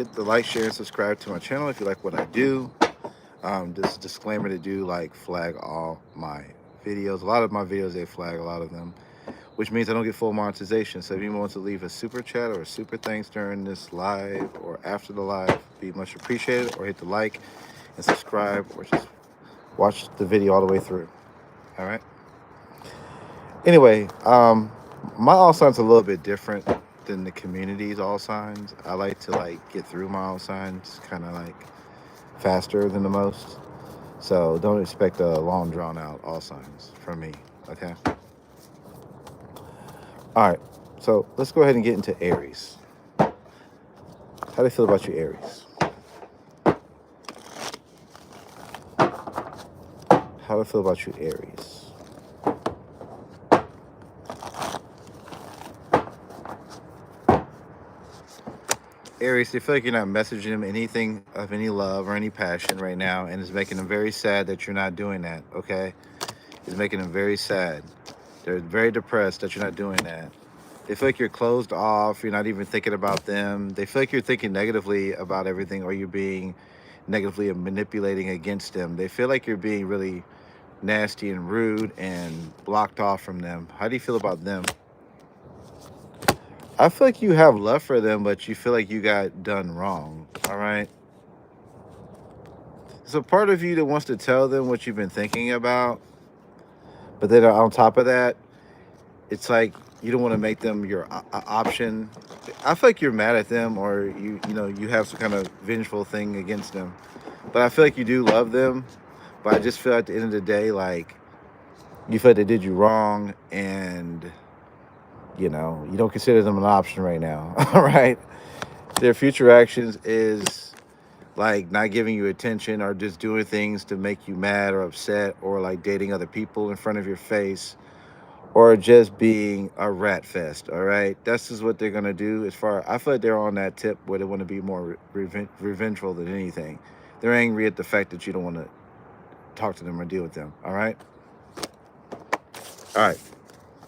hit the like, share, and subscribe to my channel if you like what I do. This disclaimer to do, like, flag all my videos. A lot of my videos, they flag a lot of them, which means I don't get full monetization. So if you want to leave a super chat or a super thanks during this live or after the live, be much appreciated. Or hit the like and subscribe, or just watch the video all the way through. All right. Anyway, my all signs are a little bit different than the community's all signs. I like to get through my all signs kind of faster than the most. So don't expect a long drawn out all signs from me. Okay. All right. So let's go ahead and get into Aries. How do you feel about you, Aries? How do I feel about you, Aries? Aries, they feel like you're not messaging them anything of any love or any passion right now, and it's making them very sad that you're not doing that, okay? It's making them very sad. They're very depressed that you're not doing that. They feel like you're closed off, you're not even thinking about them. They feel like you're thinking negatively about everything, or you're being negatively manipulating against them. They feel like you're being really nasty and rude and blocked off from them. How do you feel about them? I feel like you have love for them, but you feel like you got done wrong, all right? There's a part of you that wants to tell them what you've been thinking about, but then on top of that, it's like you don't want to make them your option. I feel like you're mad at them, or you have some kind of vengeful thing against them. But I feel like you do love them, but I just feel at the end of the day, you feel like they did you wrong, and you don't consider them an option right now. All right. Their future actions is not giving you attention, or just doing things to make you mad or upset, or dating other people in front of your face, or just being a rat fest. All right. That's just what they're going to do. I feel like they're on that tip where they want to be more revengeful than anything. They're angry at the fact that you don't want to talk to them or deal with them. All right. All right.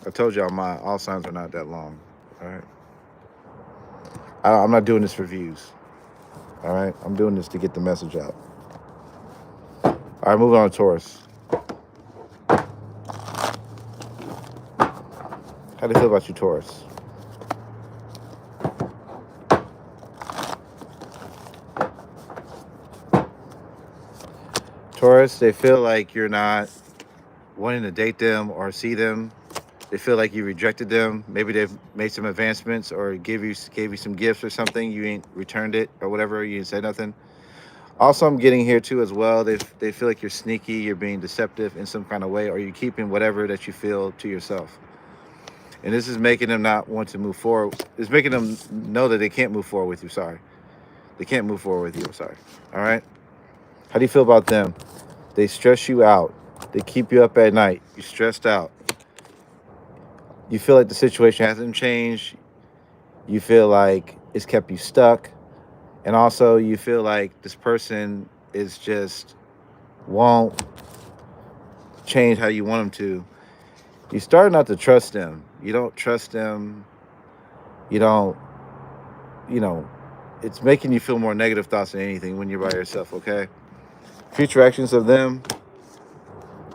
I told y'all my all signs are not that long. All right. I'm not doing this for views. All right. I'm doing this to get the message out. All right. Moving on to Taurus. How do you feel about you, Taurus? Taurus, they feel like you're not wanting to date them or see them. They feel like you rejected them. Maybe they've made some advancements or gave you some gifts or something. You ain't returned it or whatever. You didn't say nothing. Also, I'm getting here too as well. They feel like you're sneaky. You're being deceptive in some kind of way, or you're keeping whatever that you feel to yourself. And this is making them not want to move forward. It's making them know that they can't move forward with you. Sorry. They can't move forward with you. I'm sorry. All right. How do you feel about them? They stress you out. They keep you up at night. You're stressed out. You feel like the situation hasn't changed. You feel like it's kept you stuck. And also you feel like this person is just won't change how you want them to. You start not to trust them. You don't trust them. You don't, it's making you feel more negative thoughts than anything when you're by yourself, okay? Future actions of them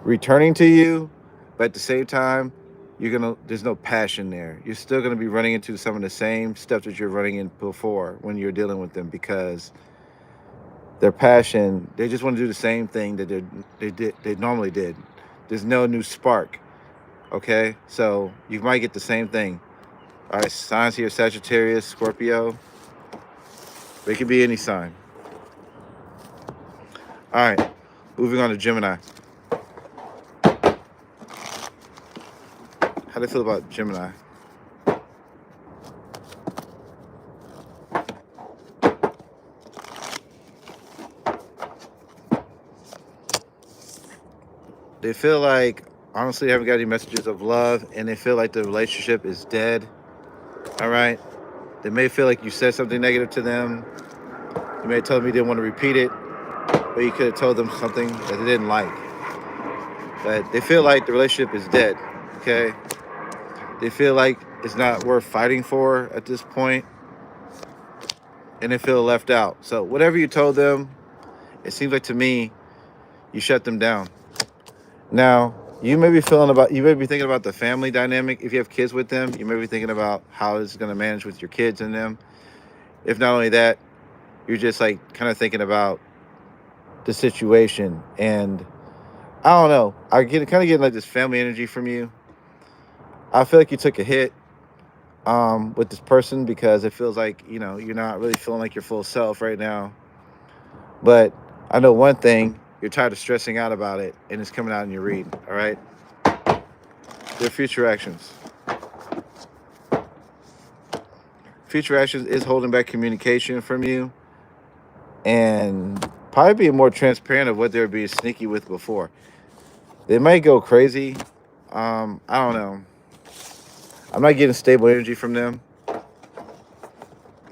returning to you, but at the same time, there's no passion there. You're still gonna be running into some of the same stuff that you're running in before when you're dealing with them, because their passion, they just want to do the same thing that they normally did. There's no new spark. Okay, so you might get the same thing. All right, signs here: Sagittarius, Scorpio. They could be any sign. All right, moving on to Gemini. How do you feel about Gemini? They feel like, honestly, they haven't got any messages of love, and they feel like the relationship is dead. All right. They may feel like you said something negative to them. You may tell them you didn't want to repeat it, but you could have told them something that they didn't like. But they feel like the relationship is dead. Okay. They feel like it's not worth fighting for at this point. and they feel left out. So whatever you told them, it seems like to me, you shut them down. Now, you may be thinking about the family dynamic. If you have kids with them, you may be thinking about how it's going to manage with your kids and them. If not only that, you're just like kind of thinking about the situation. And I don't know, I get kind of getting like this family energy from you. I feel like you took a hit with this person because it feels like, you know, you're not really feeling like your full self right now. But I know one thing, you're tired of stressing out about it, and it's coming out in your reading. All right, their future actions. Future actions is holding back communication from you, and probably being more transparent of what they were being sneaky with before. They might go crazy. I don't know. I'm not getting stable energy from them. All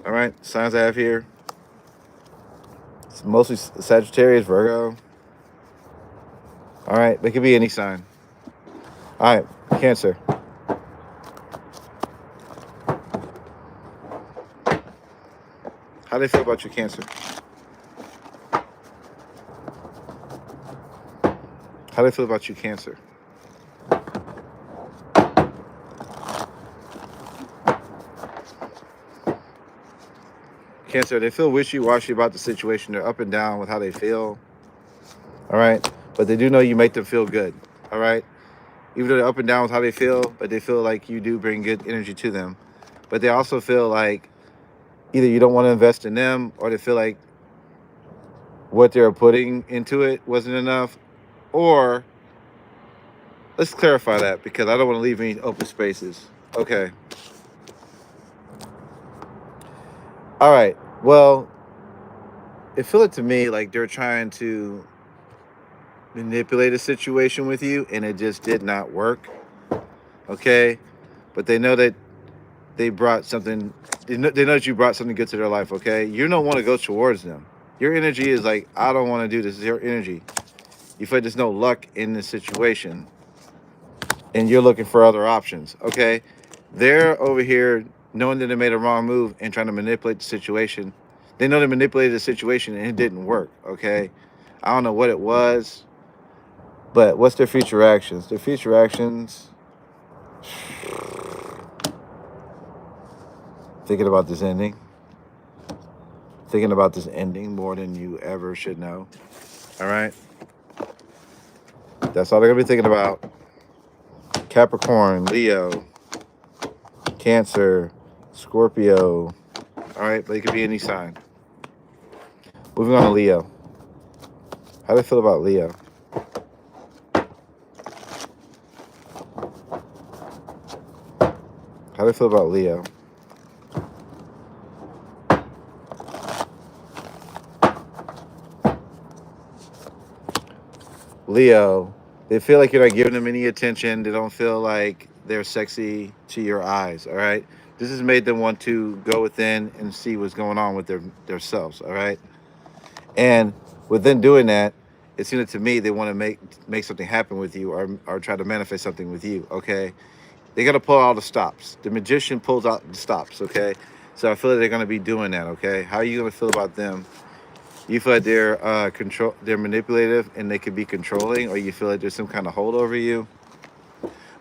right, signs I have here. It's mostly Sagittarius, Virgo. All right, they could be any sign. All right, Cancer. How do they feel about your Cancer? How do they feel about you, Cancer? Cancer, they feel wishy-washy about the situation. They're up and down with how they feel. All right, but they do know you make them feel good. All right, even though they're up and down with how they feel, but they feel like you do bring good energy to them. But they also feel like either you don't want to invest in them, or they feel like what they're putting into it wasn't enough. Or let's clarify that, because I don't want to leave any open spaces. Okay. All right. Well, it feels to me like they're trying to manipulate a situation with you, and it just did not work. Okay. But they know that they brought something. They know that you brought something good to their life. Okay. You don't want to go towards them. Your energy is like, I don't want to do this. Is your energy. You feel like there's no luck in this situation, and you're looking for other options. Okay. They're over here knowing that they made a wrong move and trying to manipulate the situation. They know they manipulated the situation and it didn't work. Okay. I don't know what it was, but what's their future actions? Their future actions. Thinking about this ending. Thinking about this ending more than you ever should know. All right. That's all they're going to be thinking about. Capricorn, Leo, Cancer, Scorpio. All right. But it could be any sign. Moving on to Leo. How do they feel about Leo? How do they feel about Leo? Leo, they feel like you're not giving them any attention. They don't feel like they're sexy to your eyes, all right? This has made them want to go within and see what's going on with their selves, all right? And within doing that, it seems to me they want to make something happen with you, or try to manifest something with you, okay? They got to pull all the stops. The magician pulls out the stops, okay? So I feel like they're going to be doing that, okay? How are you going to feel about them? You feel like they're manipulative and they could be controlling, or you feel like there's some kind of hold over you.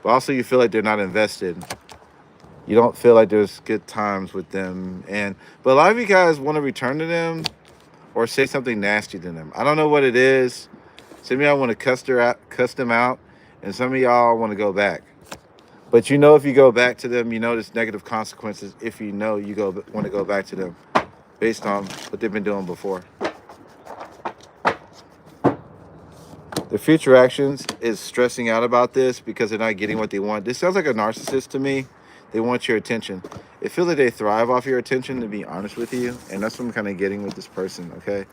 But also you feel like they're not invested. You don't feel like there's good times with them. But a lot of you guys want to return to them or say something nasty to them. I don't know what it is. Some of y'all want to cuss them out, and some of y'all want to go back. But you know, if you go back to them, you know there's negative consequences if you know you want to go back to them based on what they've been doing before. The future actions is stressing out about this because they're not getting what they want. This sounds like a narcissist to me. They want your attention. It feels like they thrive off your attention, to be honest with you. And that's what I'm kind of getting with this person, okay?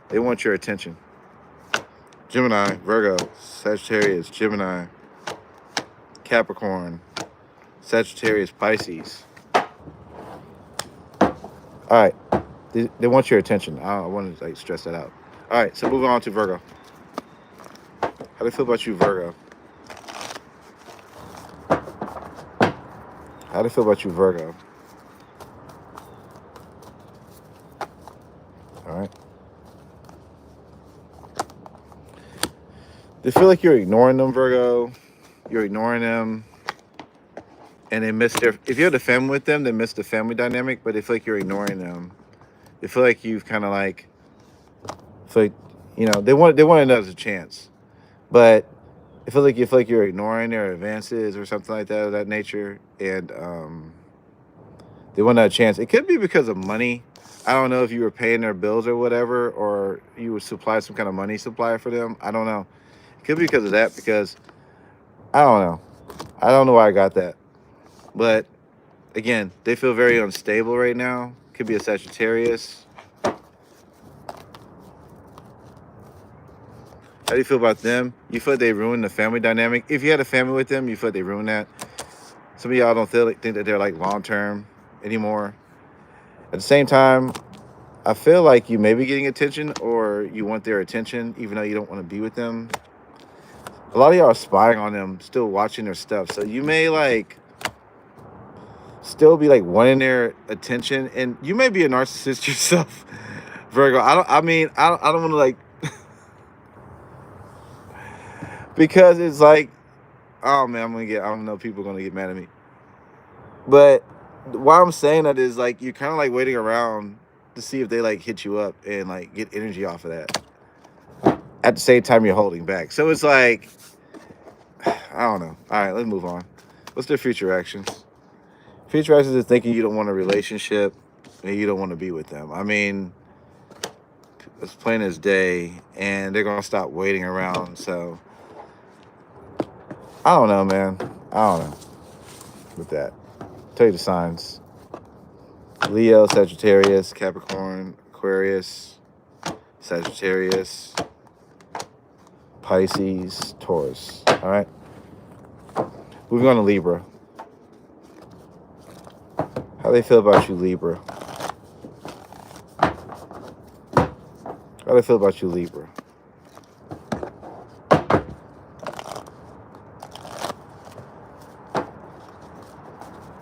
They want your attention. Gemini, Virgo, Sagittarius, Gemini, Capricorn, Sagittarius, Pisces. All right. They want your attention. I want to stress that out. All right, so moving on to Virgo. How do you feel about you, Virgo? How do you feel about you, Virgo? All right. They feel like you're ignoring them, Virgo. You're ignoring them. And they miss their, if you have the family with them, they miss the family dynamic, but they feel like you're ignoring them. They feel like you've kind of like, feel like, you know, they want another chance. But I feel like you feel like you're ignoring their advances or something like that of that nature. And they want another chance. It could be because of money. I don't know if you were paying their bills or whatever, or you would supply some kind of money supply for them. I don't know. It could be because of that, because I don't know. I don't know why I got that. But again, they feel very unstable right now. Could be a Sagittarius. How do you feel about them? You feel like they ruined the family dynamic. If you had a family with them, you feel like they ruined that. Some of y'all don't think that they're like long-term anymore. At the same time, I feel like you may be getting attention, or you want their attention, even though you don't want to be with them. A lot of y'all are spying on them, still watching their stuff. So you may like still be like wanting their attention, and you may be a narcissist yourself, Virgo. I don't want to like, because it's like, oh man, I don't know, people are gonna get mad at me. But why I'm saying that is like, you're kind of like waiting around to see if they like hit you up and like get energy off of that. At the same time, you're holding back. So it's like, I don't know. All right, let's move on. What's their future actions? Future actions is thinking you don't want a relationship and you don't want to be with them. I mean, it's plain as day, and they're going to stop waiting around. So, I don't know, man. I don't know with that. Tell you the signs. Leo, Sagittarius, Capricorn, Aquarius, Sagittarius, Pisces, Taurus. All right. Moving on to Libra. How do they feel about you, Libra? How do they feel about you, Libra?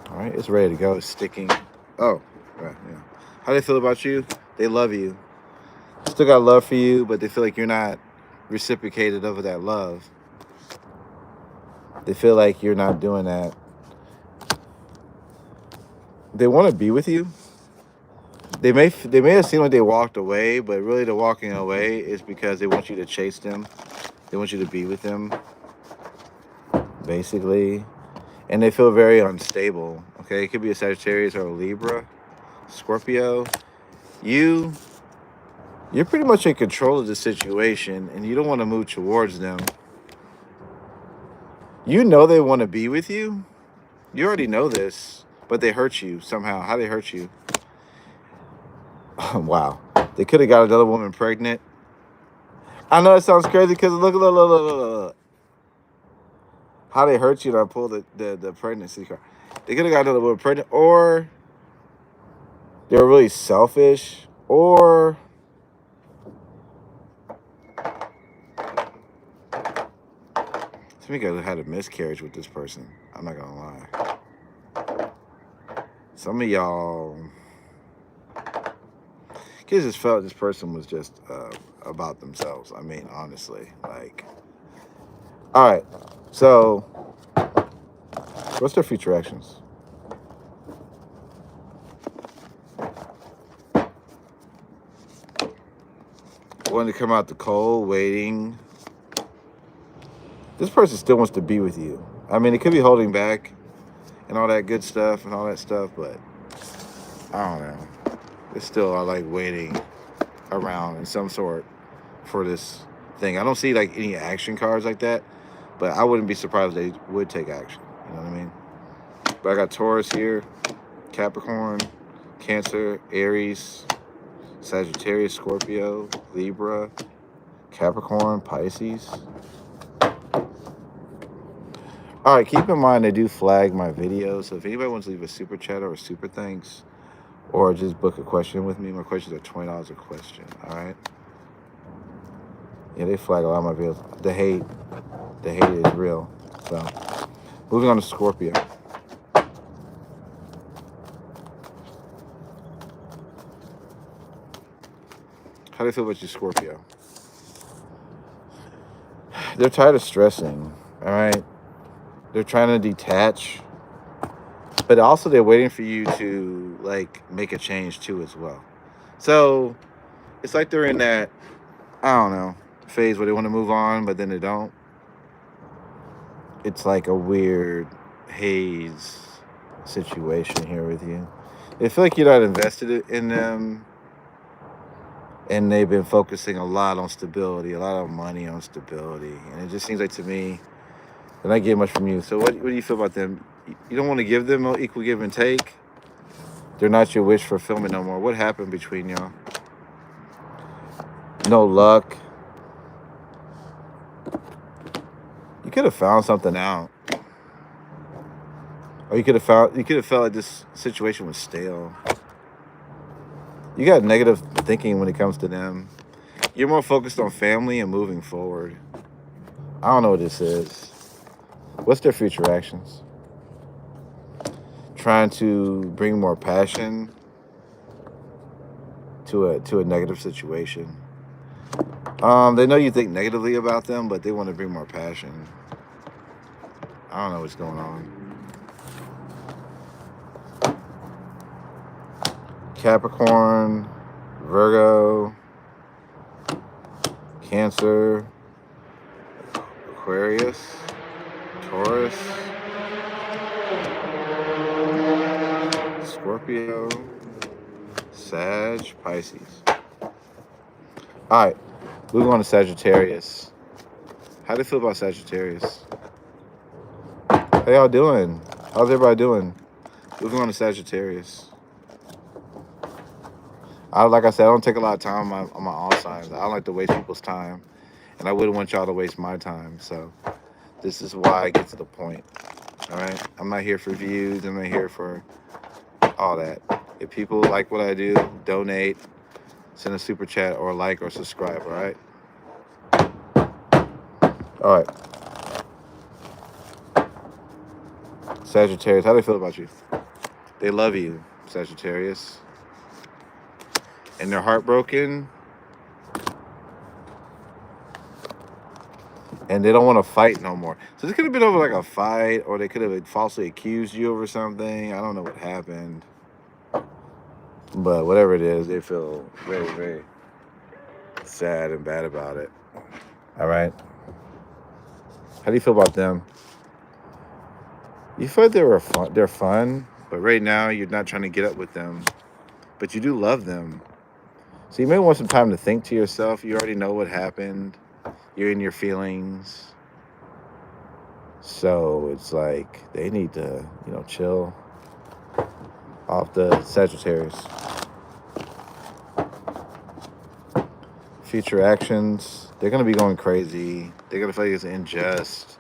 All right, it's ready to go. It's sticking. Oh, right, yeah. How do they feel about you? They love you. Still got love for you, but they feel like you're not reciprocated over that love. They feel like you're not doing that. They want to be with you. They may have seemed like they walked away, but really the walking away is because they want you to chase them. They want you to be with them, basically. And they feel very unstable, okay? It could be a Sagittarius or a Libra, Scorpio. You're pretty much in control of the situation, and you don't want to move towards them. You know they want to be with you. You already know this, but they hurt you somehow. How they hurt you? Wow. They could have got another woman pregnant. I know it sounds crazy because look. How they hurt you, and I pulled the pregnancy card. They could have got another woman pregnant, or they were really selfish, or somebody had a miscarriage with this person. I'm not gonna lie. Some of y'all kids just felt this person was just about themselves. I mean, honestly, like, all right. So, what's their future actions? Wanting to come out the cold, waiting. This person still wants to be with you. I mean, it could be holding back and all that good stuff and all that stuff, but I don't know. They still are like waiting around in some sort for this thing. I don't see like any action cards like that, but I wouldn't be surprised if they would take action. You know what I mean? But I got Taurus here, Capricorn, Cancer, Aries, Sagittarius, Scorpio, Libra, Capricorn, Pisces. All right, keep in mind they do flag my videos. So if anybody wants to leave a super chat or a super thanks, or just book a question with me, my questions are $20 a question. All right. Yeah, they flag a lot of my videos. The hate is real. So, moving on to Scorpio. How do you feel about you, Scorpio? They're tired of stressing, all right? They're trying to detach, but also they're waiting for you to, like, make a change too as well. So it's like they're in that, I don't know, phase where they want to move on, but then they don't. It's like a weird haze situation here with you. They feel like you're not invested in them, and they've been focusing a lot on stability, a lot of money on stability, and it just seems like to me they're not getting much from you. So what do you feel about them? You don't want to give them equal give and take. They're not your wish fulfillment no more. What happened between y'all? No luck. You could have found something out, or you could have felt like this situation was stale. You got negative thinking when it comes to them. You're more focused on family and moving forward. I don't know what this is. What's their future actions? Trying to bring more passion to a negative situation. They know you think negatively about them, but they want to bring more passion. I don't know what's going on. Capricorn, Virgo, Cancer, Aquarius, Taurus, Scorpio, Sag, Pisces. All right, moving on to Sagittarius. How do you feel about Sagittarius? How y'all doing? How's everybody doing? Moving on to Sagittarius. Like I said, I don't take a lot of time on my all signs. I don't like to waste people's time, and I wouldn't want y'all to waste my time. So this is why I get to the point. All right, I'm not here for views. I'm not here for all that. If people like what I do, donate, send a super chat, or like or subscribe. All right. All right. Sagittarius, how do they feel about you? They love you, Sagittarius. And they're heartbroken. And they don't want to fight no more. So this could have been over like a fight, or they could have falsely accused you over something. I don't know what happened. But whatever it is, they feel very, very sad and bad about it. All right. How do you feel about them? You feel like they're fun, but right now you're not trying to get up with them. But you do love them. So you may want some time to think to yourself. You already know what happened. You're in your feelings. So it's like they need to, chill off the Sagittarius. Future actions, they're going to be going crazy. They're going to feel like it's unjust.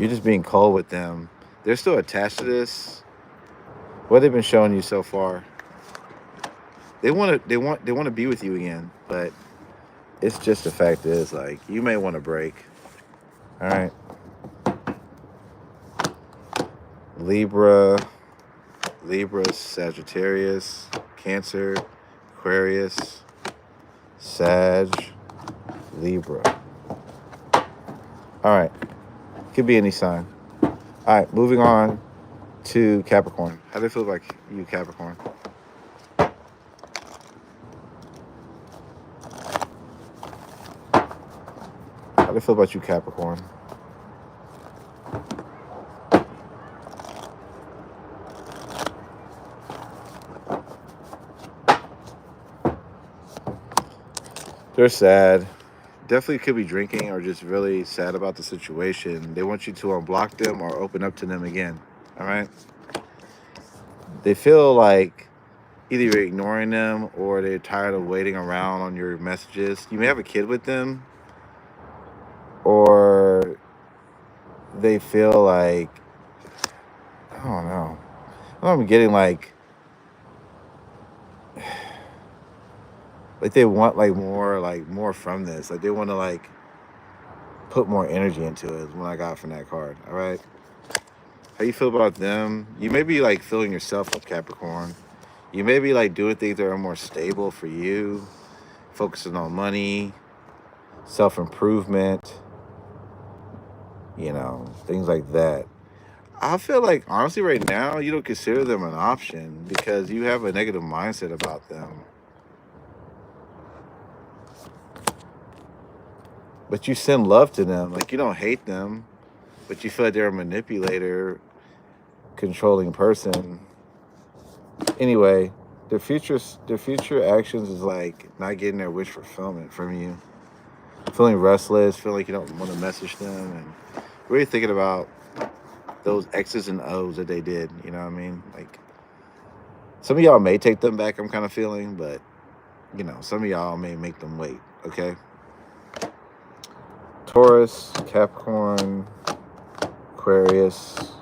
You're just being cold with them. They're still attached to this. What they've been showing you so far. They want to be with you again, but it's just the fact is, like, you may want to break. All right. Libra, Sagittarius, Cancer, Aquarius, Sag, Libra. All right. Could be any sign. All right. Moving on to Capricorn. How do you feel about you, Capricorn? How do you feel about you, Capricorn? They're sad. Definitely could be drinking or just really sad about the situation. They want you to unblock them or open up to them again. All right? They feel like either you're ignoring them or they're tired of waiting around on your messages. You may have a kid with them, or they feel like, I don't know. I'm getting like they want more from this. Like they want to like put more energy into it is what I got from that card. All right. How you feel about them? You may be like filling yourself up, Capricorn. You may be like doing things that are more stable for you. focusing on money, self-improvement, things like that. I feel like, honestly, right now, you don't consider them an option because you have a negative mindset about them. But you send love to them. Like, you don't hate them, but you feel like they're a manipulator, controlling person. Anyway, their future actions is like not getting their wish fulfillment from you. Feeling restless, feeling like you don't want to message them, and really thinking about those X's and O's that they did. You know what I mean? Like, some of y'all may take them back, I'm kind of feeling, but some of y'all may make them wait. Okay. Taurus, Capricorn, Aquarius.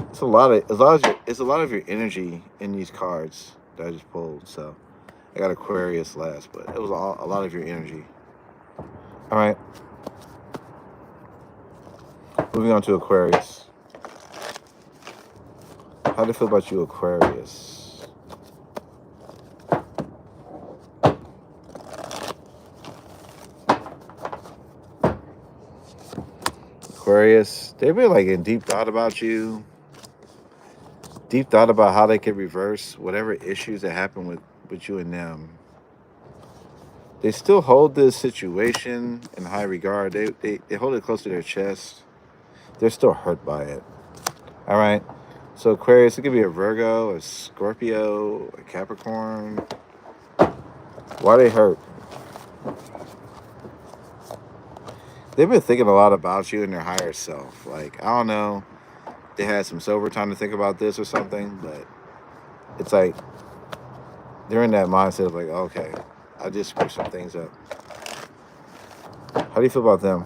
It's a lot of your energy in these cards that I just pulled. So I got Aquarius last, but it was a lot of your energy. All right. Moving on to Aquarius. How do you feel about you, Aquarius? Aquarius, they've been like in deep thought about you. Deep thought about how they could reverse whatever issues that happen with you and them. They still hold this situation in high regard. They hold it close to their chest. They're still hurt by it. All right. So Aquarius, it could be a Virgo, a Scorpio, a Capricorn. Why are they hurt? They've been thinking a lot about you and their higher self. Like, I don't know, they had some sober time to think about this or something, but it's like they're in that mindset of like, okay, I just screwed some things up. How do you feel about them?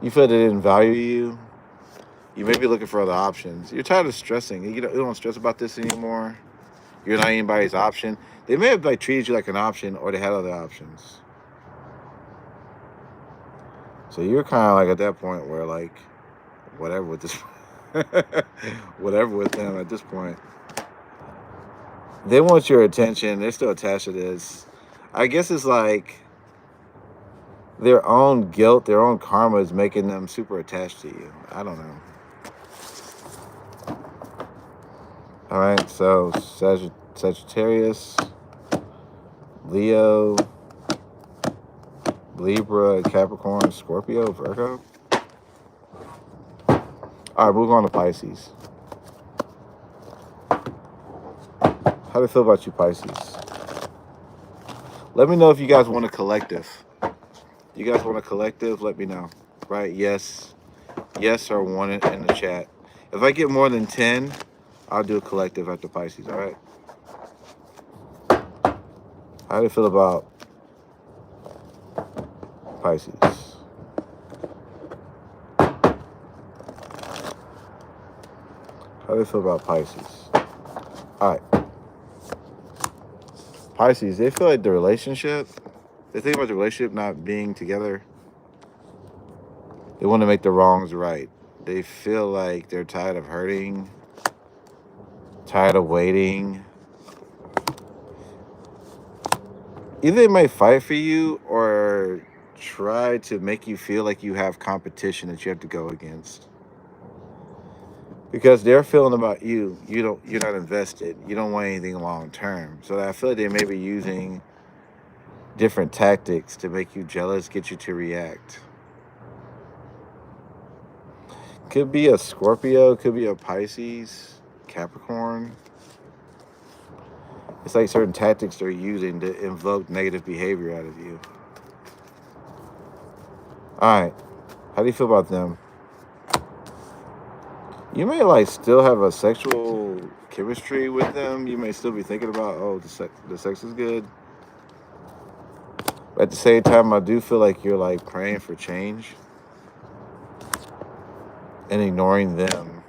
You feel they didn't value you? You may be looking for other options. You're tired of stressing. You don't stress about this anymore. You're not anybody's option. They may have like treated you like an option, or they had other options. So you're kind of like at that point where like, whatever with this, whatever with them at this point. They want your attention. They're still attached to this. I guess it's like their own guilt, their own karma is making them super attached to you. I don't know. All right, so Sagittarius, Leo, Libra, Capricorn, Scorpio, Virgo. All right, move on to Pisces. How do you feel about you, Pisces? Let me know if you guys want a collective. You guys want a collective? Let me know. Right? Yes or one in the chat. If I get more than 10, I'll do a collective after Pisces. All right. How do you feel about Pisces? How do you feel about Pisces? All right. Pisces, they feel like the relationship, they think about the relationship not being together. They want to make the wrongs right. They feel like they're tired of hurting, tired of waiting. Either they might fight for you or try to make you feel like you have competition that you have to go against. Because they're feeling about you, you're not invested. You don't want anything long term. So I feel like they may be using different tactics to make you jealous, get you to react. Could be a Scorpio, could be a Pisces, Capricorn. It's like certain tactics they're using to invoke negative behavior out of you. All right. How do you feel about them? You may like still have a sexual chemistry with them. You may still be thinking about, oh, the sex is good. But at the same time, I do feel like you're like praying for change and ignoring them.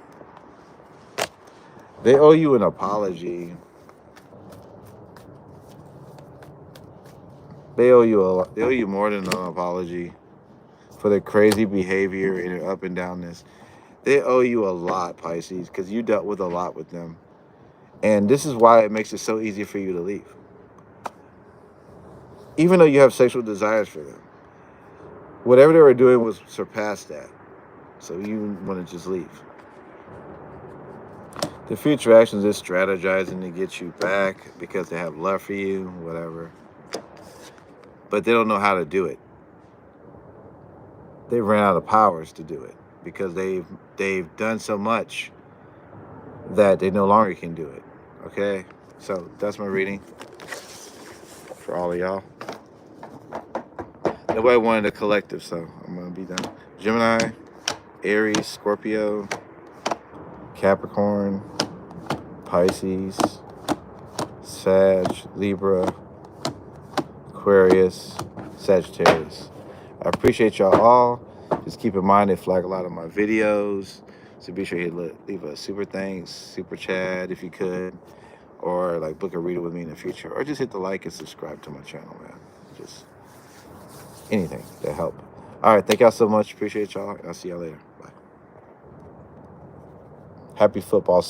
They owe you an apology. They owe you more than an apology for their crazy behavior and their up and downness. They owe you a lot, Pisces, because you dealt with a lot with them. And this is why it makes it so easy for you to leave. Even though you have sexual desires for them, whatever they were doing was surpassed that. So you want to just leave. The future actions is strategizing to get you back because they have love for you, whatever. But they don't know how to do it. They ran out of powers to do it because they've done so much that they no longer can do it. Okay? So that's my reading for all of y'all. Nobody wanted a collective, so I'm going to be done. Gemini, Aries, Scorpio, Capricorn, Pisces, Sag, Libra, Aquarius, Sagittarius. I appreciate y'all all. Just keep in mind they flag a lot of my videos. So be sure you leave a super thanks, super chat if you could. Or like book a reader with me in the future. Or just hit the like and subscribe to my channel, man. Just anything to help. All right, thank y'all so much. Appreciate y'all. I'll see y'all later. Bye. Happy football Sunday.